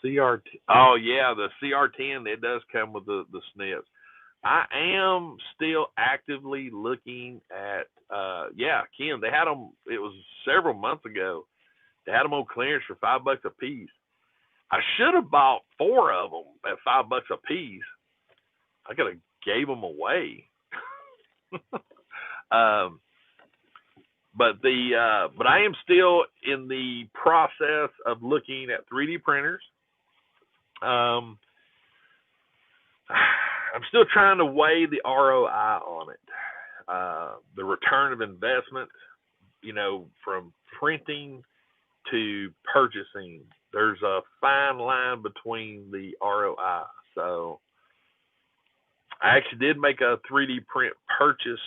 CRT. Oh yeah, the CR10. It does come with the snips. I am still actively looking at. Yeah, Kim. They had them. It was several months ago. They had them on clearance for $5 a piece. I should have bought four of them at $5 a piece. I could have gave them away. um, but I am still in the process of looking at 3D printers. Um, I'm still trying to weigh the ROI on it, the return of investment. From printing to purchasing, there's a fine line between the ROI. So I actually did make a 3D print purchase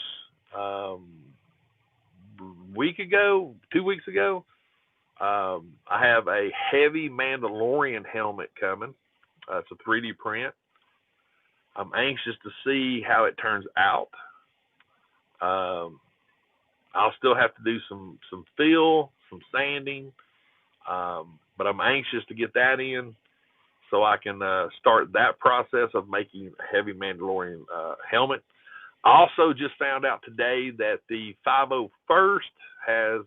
week ago, 2 weeks ago. I have a heavy Mandalorian helmet coming. It's a 3D print. I'm anxious to see how it turns out. I'll still have to do some fill, some sanding, but I'm anxious to get that in so I can start that process of making a heavy Mandalorian helmet. I also just found out today that the 501st has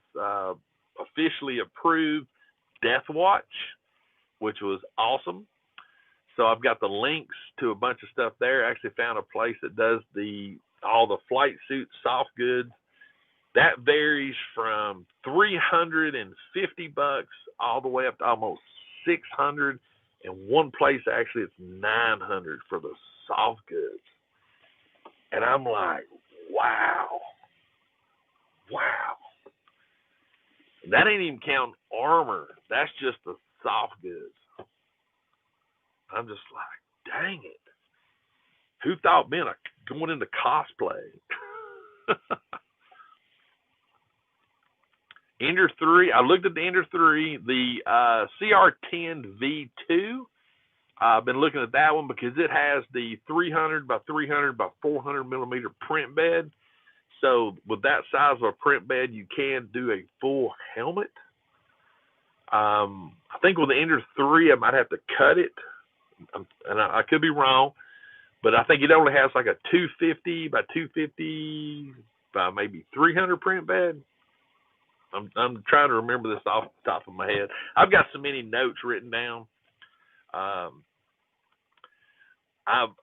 officially approved Death Watch, which was awesome. So I've got the links to a bunch of stuff there. I actually found a place that does all the flight suit soft goods. That varies from $350 all the way up to almost 600. And one place actually it's 900 for the soft goods. And I'm like, wow. That ain't even counting armor. That's just the soft goods. I'm just like, dang it. Who thought going into cosplay? Ender 3, I looked at the Ender 3, the CR10 V2. I've been looking at that one because it has the 300 by 300 by 400 millimeter print bed. So with that size of a print bed, you can do a full helmet. I think with the Ender 3, I might have to cut it, and I could be wrong, but I think it only has like a 250 by 250 by maybe 300 print bed. I'm trying to remember this off the top of my head. I've got so many notes written down. I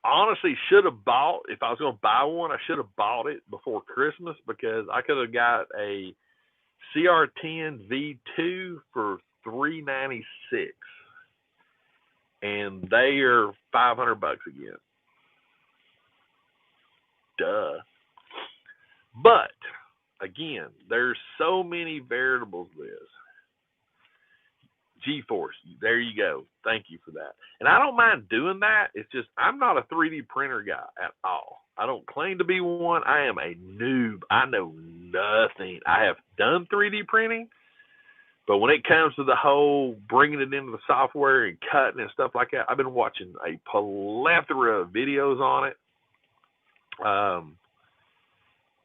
honestly should have bought, if I was going to buy one, I should have bought it before Christmas because I could have got a CR10 V2 for $396, and they are $500 again. Duh. But again, there's so many variables to this. GeForce, there you go. Thank you for that. And I don't mind doing that. It's just I'm not a 3D printer guy at all. I don't claim to be one. I am a noob. I know nothing. I have done 3D printing, but when it comes to the whole bringing it into the software and cutting and stuff like that, I've been watching a plethora of videos on it.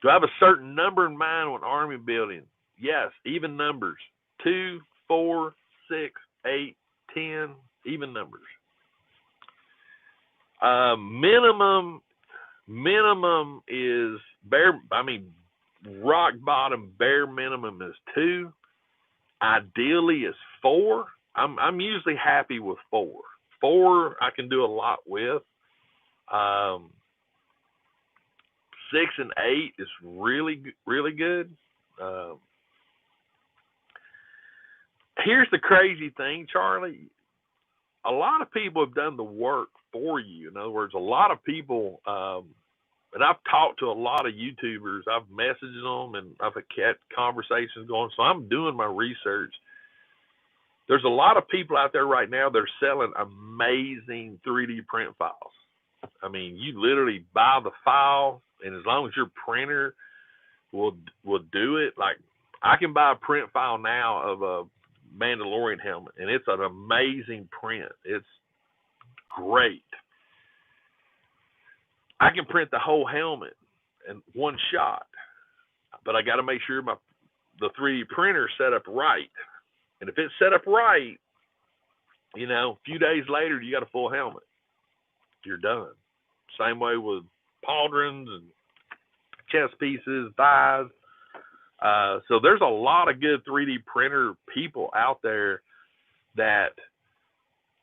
Do I have a certain number in mind when army building? Yes, even numbers. 2, 4, 6, 8, 10, even numbers. Minimum is rock bottom bare minimum is 2. Ideally is 4. I'm usually happy with 4. 4 I can do a lot with. 6 and 8 is really, really good. Here's the crazy thing, Charlie. A lot of people have done the work for you. In other words, a lot of people, and I've talked to a lot of YouTubers. I've messaged them, and I've had conversations going. So I'm doing my research. There's a lot of people out there right now that are selling amazing 3D print files. I mean, you literally buy the file, and as long as your printer will do it, like I can buy a print file now of a Mandalorian helmet, and it's an amazing print. It's great. I can print the whole helmet in one shot, but I got to make sure the 3D printer is set up right. And if it's set up right, a few days later, you got a full helmet. You're done. Same way with pauldrons and chest pieces, thighs. So there's a lot of good 3D printer people out there that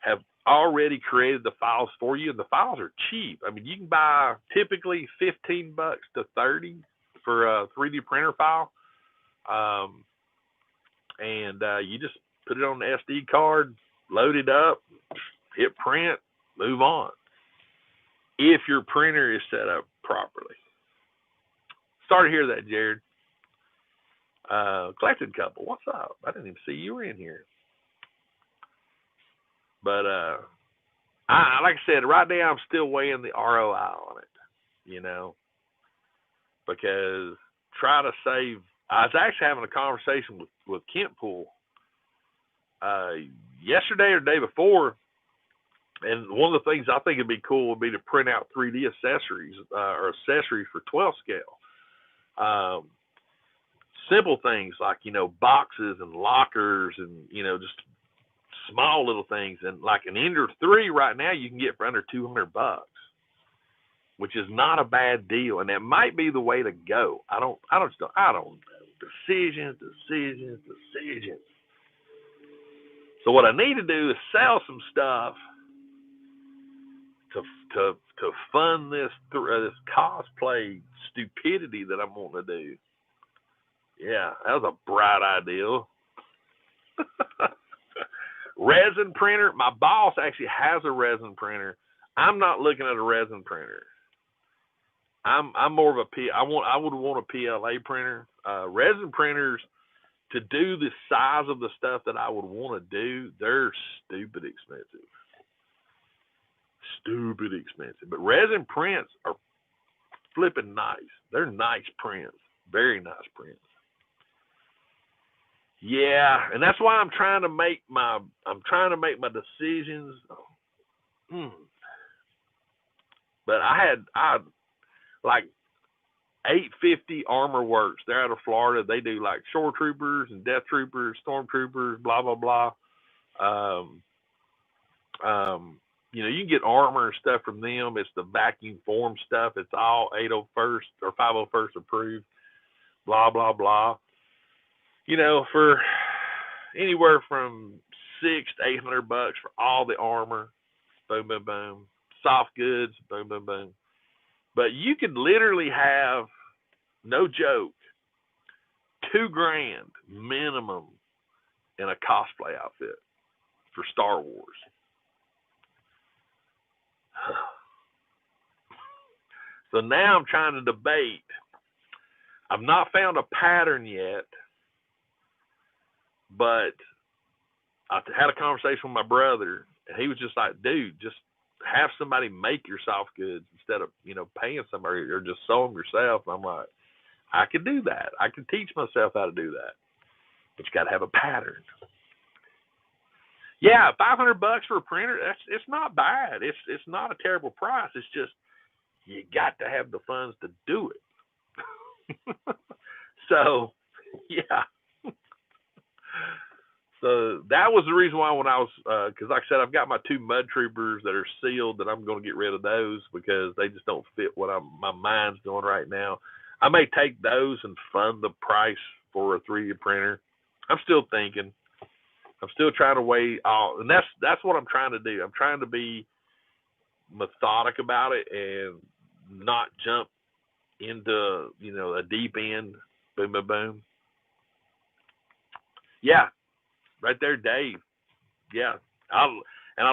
have already created the files for you, and the files are cheap. I mean, you can buy typically $15 to $30 for a 3D printer file, and you just put it on the SD card, load it up, hit print, move on. If your printer is set up properly. Sorry to hear that, Jared. Collected Couple, what's up? I didn't even see you were in here. But like I said, right now I'm still weighing the ROI on it, because try to save. I was actually having a conversation with Kent Pool yesterday or the day before, and one of the things I think would be cool would be to print out 3D accessories or accessories for 12 scale. Simple things like, boxes and lockers and, just small little things. And like an Ender 3 right now you can get for under $200, which is not a bad deal. And that might be the way to go. I don't know. Decisions. So what I need to do is sell some stuff to fund this cosplay stupidity that I'm wanting to do. Yeah, that was a bright idea. Resin printer. My boss actually has a resin printer. I'm not looking at a resin printer. I'm more of I would want a PLA printer. Resin printers, to do the size of the stuff that I would want to do, they're stupid expensive. Stupid expensive. But resin prints are flipping nice. They're nice prints. Very nice prints. Yeah, and that's why I'm trying to make my decisions. But I like 850 Armor Works. They're out of Florida. They do like shore troopers and death troopers, storm troopers, blah blah blah. You can get armor and stuff from them. It's the vacuum form stuff. It's all 801st or 501st approved. Blah blah blah. For anywhere from $600 to $800 for all the armor. Boom boom boom. Soft goods. Boom boom boom. But you could literally have, no joke, $2,000 minimum in a cosplay outfit for Star Wars. So now I'm trying to debate. I've not found a pattern yet, but I had a conversation with my brother, and he was just like, dude, just have somebody make your soft goods instead of, paying somebody, or just sew them yourself. And I'm like, I could do that. I can teach myself how to do that. But you got to have a pattern. Yeah, $500 for a printer, it's not bad. It's not a terrible price. It's just you got to have the funds to do it. So, yeah. So that was the reason why when I was, because like I said, I've got my 2 mud troopers that are sealed that I'm going to get rid of those because they just don't fit what my mind's doing right now. I may take those and fund the price for a 3D printer. I'm still thinking. I'm still trying to weigh all, and that's what I'm trying to do. I'm trying to be methodic about it and not jump into, a deep end. Boom, boom, boom. Yeah. Right there, Dave. Yeah. I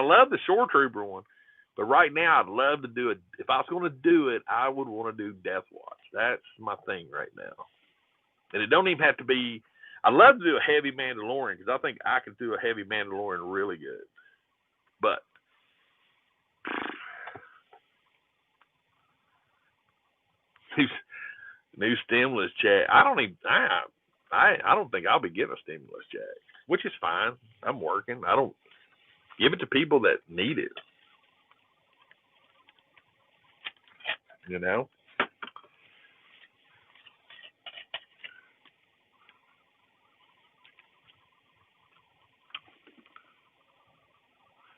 love the Shore Trooper one. But right now, I'd love to do it. If I was going to do it, I would want to do Death Watch. That's my thing right now. And it don't even have to be. I'd love to do a heavy Mandalorian because I think I could do a heavy Mandalorian really good. But new stimulus check. I don't think I'll be getting a stimulus check, which is fine. I'm working. I don't give it to people that need it.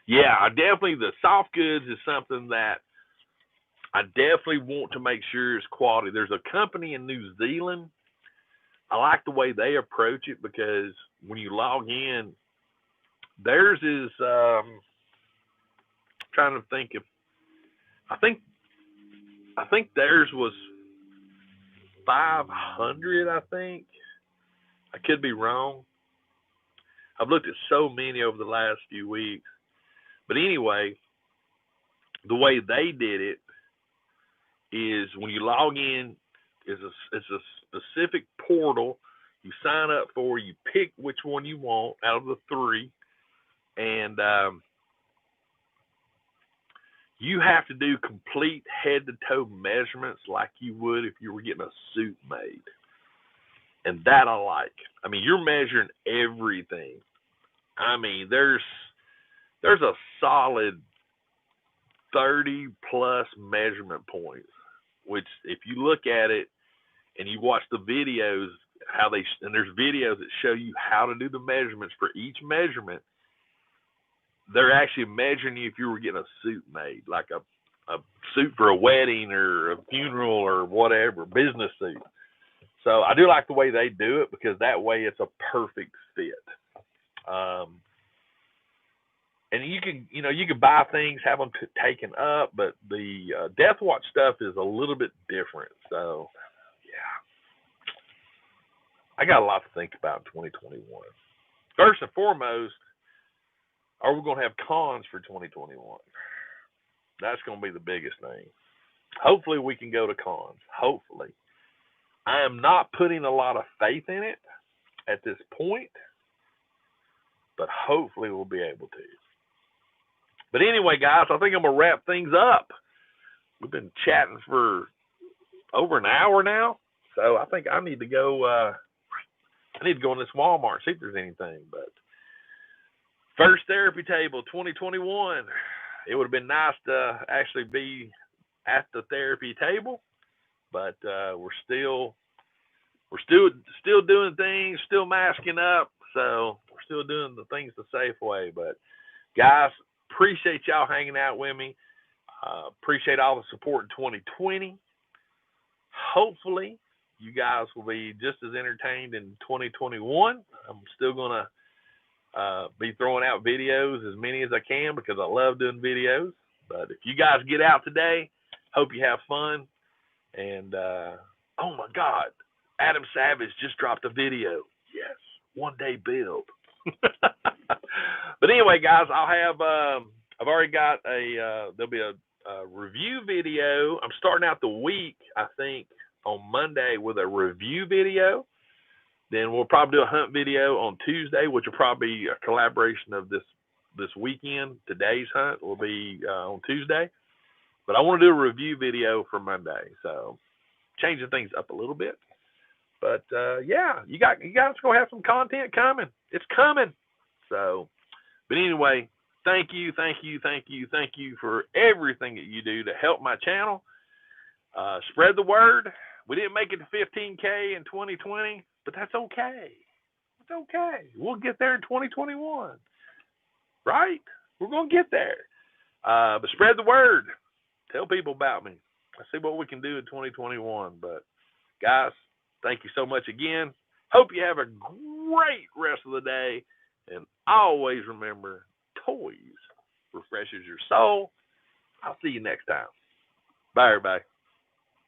Yeah, the soft goods is something that I definitely want to make sure is quality. There's a company in New Zealand. I like the way they approach it because when you log in, theirs is trying to think if I think theirs was 500. I think I could be wrong. I've looked at so many over the last few weeks, but anyway, the way they did it is when you log in, it's a specific portal you sign up for. You pick which one you want out of the 3, and you have to do complete head-to-toe measurements like you would if you were getting a suit made. And that I like. I mean, you're measuring everything. I mean, there's a solid 30-plus measurement points, which if you look at it and you watch the videos, and there's videos that show you how to do the measurements for each measurement, they're actually measuring you if you were getting a suit made, like a suit for a wedding or a funeral or whatever, business suit. So I do like the way they do it because that way it's a perfect fit. And you can buy things, have them taken up, but the Death Watch stuff is a little bit different. So, yeah, I got a lot to think about in 2021. First and foremost, are we going to have cons for 2021? That's going to be the biggest thing. Hopefully we can go to cons. Hopefully. I am not putting a lot of faith in it. at this point, but hopefully we'll be able to. But anyway, guys, I think I'm going to wrap things up. We've been chatting for over an hour now, so I think I need to go. I need to go in this Walmart and see if there's anything. But first therapy table 2021. It would have been nice to actually be at the therapy table, but we're still doing things, still masking up, so we're still doing the things the safe way. But guys, appreciate y'all hanging out with me. Appreciate all the support in 2020. Hopefully, you guys will be just as entertained in 2021. I'm still going to be throwing out videos, as many as I can, because I love doing videos. But if you guys get out today, hope you have fun. And, oh, my God, Adam Savage just dropped a video. Yes, one-day build. But anyway, guys, I'll have I've already got there'll be a review video. I'm starting out the week, I think, on Monday with a review video. Then we'll probably do a hunt video on Tuesday, which will probably be a collaboration of this weekend. Today's hunt will be on Tuesday. But I want to do a review video for Monday, so changing things up a little bit. But yeah, you guys gonna have some content coming. It's coming. So, but anyway, thank you for everything that you do to help my channel. Spread the word. We didn't make it to 15K in 2020, but that's okay. It's okay. We'll get there in 2021, right? We're gonna get there. But spread the word. Tell people about me. Let's see what we can do in 2021. But guys, thank you so much again. Hope you have a great rest of the day. And always remember, toys refreshes your soul. I'll see you next time. Bye, everybody.